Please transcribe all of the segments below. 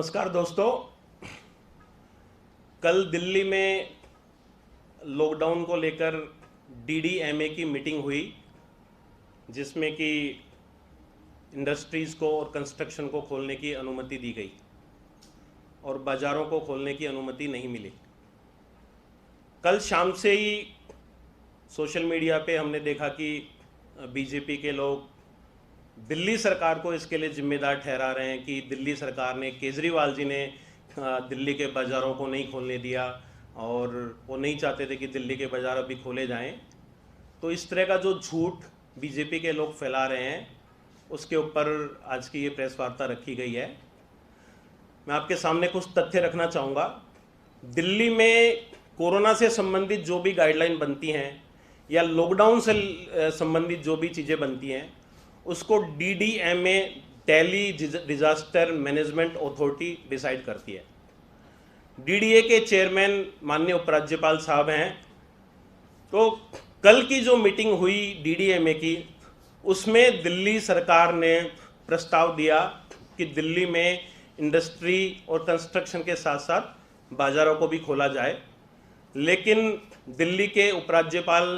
नमस्कार दोस्तों। कल दिल्ली में लॉकडाउन को लेकर डीडीएमए की मीटिंग हुई, जिसमें कि इंडस्ट्रीज़ को और कंस्ट्रक्शन को खोलने की अनुमति दी गई और बाज़ारों को खोलने की अनुमति नहीं मिली। कल शाम से ही सोशल मीडिया पे हमने देखा कि बीजेपी के लोग दिल्ली सरकार को इसके लिए जिम्मेदार ठहरा रहे हैं कि दिल्ली सरकार ने, केजरीवाल जी ने दिल्ली के बाज़ारों को नहीं खोलने दिया और वो नहीं चाहते थे कि दिल्ली के बाज़ार अभी खोले जाएं। तो इस तरह का जो झूठ बीजेपी के लोग फैला रहे हैं, उसके ऊपर आज की ये प्रेस वार्ता रखी गई है। मैं आपके सामने कुछ तथ्य रखना चाहूँगा। दिल्ली में कोरोना से संबंधित जो भी गाइडलाइन बनती हैं या लॉकडाउन से संबंधित जो भी चीज़ें बनती हैं, उसको DDMA, Delhi disaster management authority decide करती है। डीडीए के चेयरमैन माननीय उपराज्यपाल साहब हैं। तो कल की जो मीटिंग हुई डीडीएमए की, उसमें दिल्ली सरकार ने प्रस्ताव दिया कि दिल्ली में इंडस्ट्री और कंस्ट्रक्शन के साथ साथ बाज़ारों को भी खोला जाए, लेकिन दिल्ली के उपराज्यपाल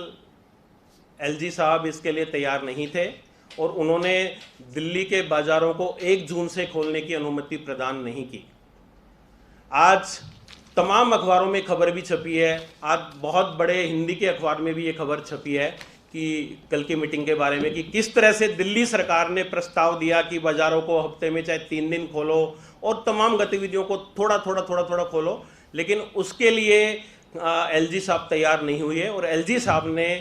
एलजी साहब इसके लिए तैयार नहीं थे और उन्होंने दिल्ली के बाज़ारों को 1 जून से खोलने की अनुमति प्रदान नहीं की। आज तमाम अखबारों में खबर भी छपी है, आज बहुत बड़े हिंदी के अखबार में भी ये खबर छपी है कि कल की मीटिंग के बारे में, कि किस तरह से दिल्ली सरकार ने प्रस्ताव दिया कि बाज़ारों को हफ्ते में चाहे 3 दिन खोलो और तमाम गतिविधियों को थोड़ा थोड़ा खोलो, लेकिन उसके लिए एलजी साहब तैयार नहीं हुए और एलजी साहब ने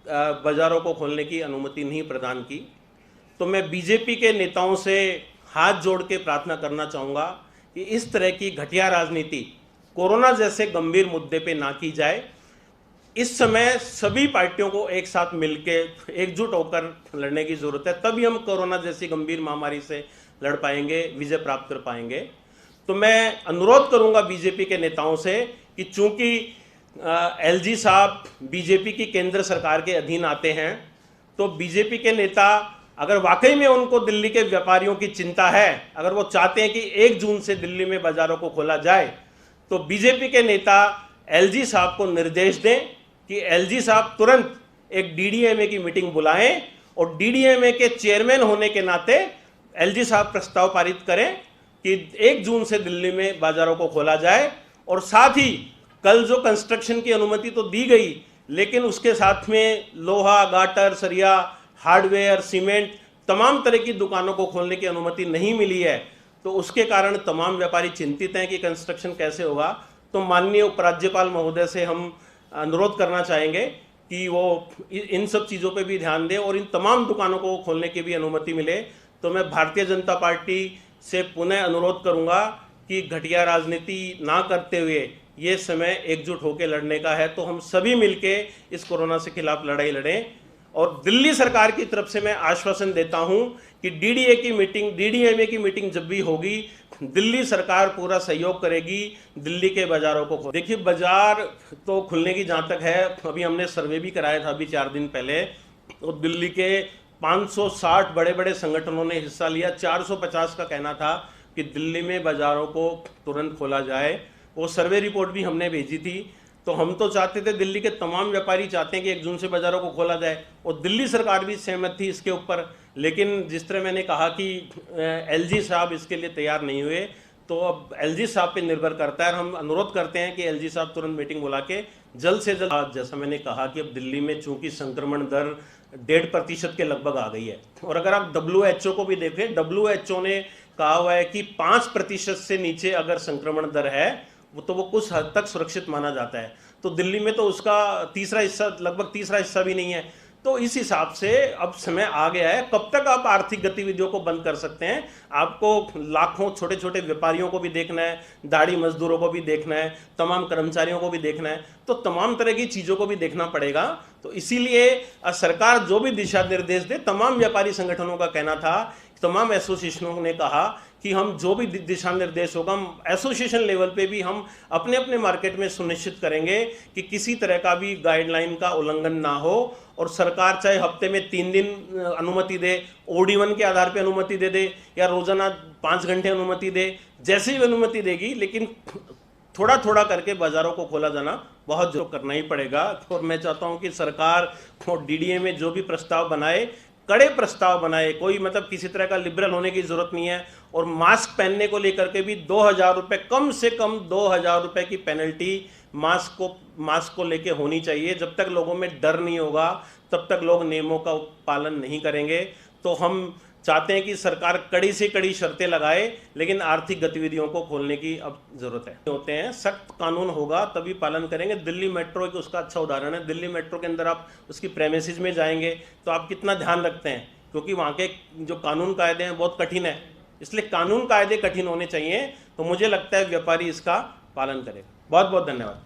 बाज़ारों को खोलने की अनुमति नहीं प्रदान की। तो मैं बीजेपी के नेताओं से हाथ जोड़ के प्रार्थना करना चाहूँगा कि इस तरह की घटिया राजनीति कोरोना जैसे गंभीर मुद्दे पे ना की जाए। इस समय सभी पार्टियों को एक साथ मिलकर एकजुट होकर लड़ने की ज़रूरत है, तभी हम कोरोना जैसी गंभीर महामारी से लड़ पाएंगे, विजय प्राप्त कर पाएंगे। तो मैं अनुरोध करूँगा बीजेपी के नेताओं से कि चूँकि एलजी साहब बीजेपी की केंद्र सरकार के अधीन आते हैं, तो बीजेपी के नेता अगर वाकई में उनको दिल्ली के व्यापारियों की चिंता है, अगर वो चाहते हैं कि 1 जून से दिल्ली में बाज़ारों को खोला जाए, तो बीजेपी के नेता एलजी साहब को निर्देश दें कि एलजी साहब तुरंत एक डीडीएमए की मीटिंग बुलाएं और डीडीएमए के चेयरमैन होने के नाते एलजी साहब प्रस्ताव पारित करें कि 1 जून से दिल्ली में बाज़ारों को खोला जाए। और साथ ही कल जो कंस्ट्रक्शन की अनुमति तो दी गई, लेकिन उसके साथ में लोहा, गाटर, सरिया, हार्डवेयर, सीमेंट, तमाम तरह की दुकानों को खोलने की अनुमति नहीं मिली है। तो उसके कारण तमाम व्यापारी चिंतित हैं कि कंस्ट्रक्शन कैसे होगा। तो माननीय उपराज्यपाल महोदय से हम अनुरोध करना चाहेंगे कि वो इन सब चीज़ों पे भी ध्यान दें और इन तमाम दुकानों को खोलने की भी अनुमति मिले। तो मैं भारतीय जनता पार्टी से पुनः अनुरोध करूँगा कि घटिया राजनीति ना करते हुए ये समय एकजुट होकर लड़ने का है। तो हम सभी मिलके इस कोरोना से खिलाफ लड़ाई लड़ें। और दिल्ली सरकार की तरफ से मैं आश्वासन देता हूं कि डीडीएमए की मीटिंग जब भी होगी, दिल्ली सरकार पूरा सहयोग करेगी दिल्ली के बाज़ारों को खोल। देखिए, बाज़ार तो खुलने की जहाँ तक है, अभी हमने सर्वे भी कराया था अभी 4 दिन पहले, तो दिल्ली के 560 बड़े बड़े संगठनों ने हिस्सा लिया। 450 का कहना था कि दिल्ली में बाज़ारों को तुरंत खोला जाए। वो सर्वे रिपोर्ट भी हमने भेजी थी। तो हम तो चाहते थे, दिल्ली के तमाम व्यापारी चाहते हैं कि 1 जून से बाज़ारों को खोला जाए और दिल्ली सरकार भी सहमत थी इसके ऊपर, लेकिन जिस तरह मैंने कहा कि एलजी साहब इसके लिए तैयार नहीं हुए, तो अब एलजी साहब पे निर्भर करता है। हम अनुरोध करते हैं कि एलजी साहब तुरंत मीटिंग बुला के जल्द से जल्द, जैसा मैंने कहा कि अब दिल्ली में चूँकि संक्रमण दर 1.5% के लगभग आ गई है, और अगर आप WHO को भी देखें, WHO ने कहा हुआ है कि 5% से नीचे अगर संक्रमण दर है तो वो कुछ हद तक सुरक्षित माना जाता है। तो दिल्ली में तो उसका लगभग तीसरा हिस्सा भी नहीं है। तो इस हिसाब से अब समय आ गया है। कब तक आप आर्थिक गतिविधियों को बंद कर सकते हैं? आपको लाखों छोटे छोटे व्यापारियों को भी देखना है, दाढ़ी मजदूरों को भी देखना है, तमाम कर्मचारियों को भी देखना है, तो तमाम तरह की चीज़ों को भी देखना पड़ेगा। तो इसीलिए सरकार जो भी दिशा निर्देश दे, तमाम व्यापारी संगठनों का कहना था, तमाम एसोसिएशनों ने कहा कि हम जो भी दिशा निर्देश होगा, हम एसोसिएशन लेवल पे भी हम अपने अपने मार्केट में सुनिश्चित करेंगे कि किसी तरह का भी गाइडलाइन का उल्लंघन ना हो, और सरकार चाहे हफ्ते में 3 दिन अनुमति दे, OD1 के आधार पे अनुमति दे दे, या रोजाना 5 घंटे अनुमति दे, जैसे ही अनुमति देगी, लेकिन थोड़ा थोड़ा करके बाजारों को खोला जाना बहुत जो करना ही पड़ेगा। और मैं चाहता हूं कि सरकार और DDA में जो भी प्रस्ताव बनाए, कड़े प्रस्ताव बनाए, कोई मतलब किसी तरह का लिबरल होने की जरूरत नहीं है। और मास्क पहनने को लेकर के भी 2000 रुपये, कम से कम 2000 रुपये की पेनल्टी मास्क को लेके होनी चाहिए। जब तक लोगों में डर नहीं होगा तब तक लोग नियमों का पालन नहीं करेंगे। तो हम चाहते हैं कि सरकार कड़ी से कड़ी शर्तें लगाए, लेकिन आर्थिक गतिविधियों को खोलने की अब जरूरत है। होते हैं, सख्त कानून होगा तभी पालन करेंगे। दिल्ली मेट्रो एक उसका अच्छा उदाहरण है। दिल्ली मेट्रो के अंदर आप उसकी प्रेमिसेस में जाएंगे तो आप कितना ध्यान रखते हैं, क्योंकि वहाँ के जो कानून कायदे हैं बहुत कठिन है, इसलिए कानून कायदे कठिन होने चाहिए। तो मुझे लगता है व्यापारी इसका पालन करेगा। बहुत बहुत धन्यवाद।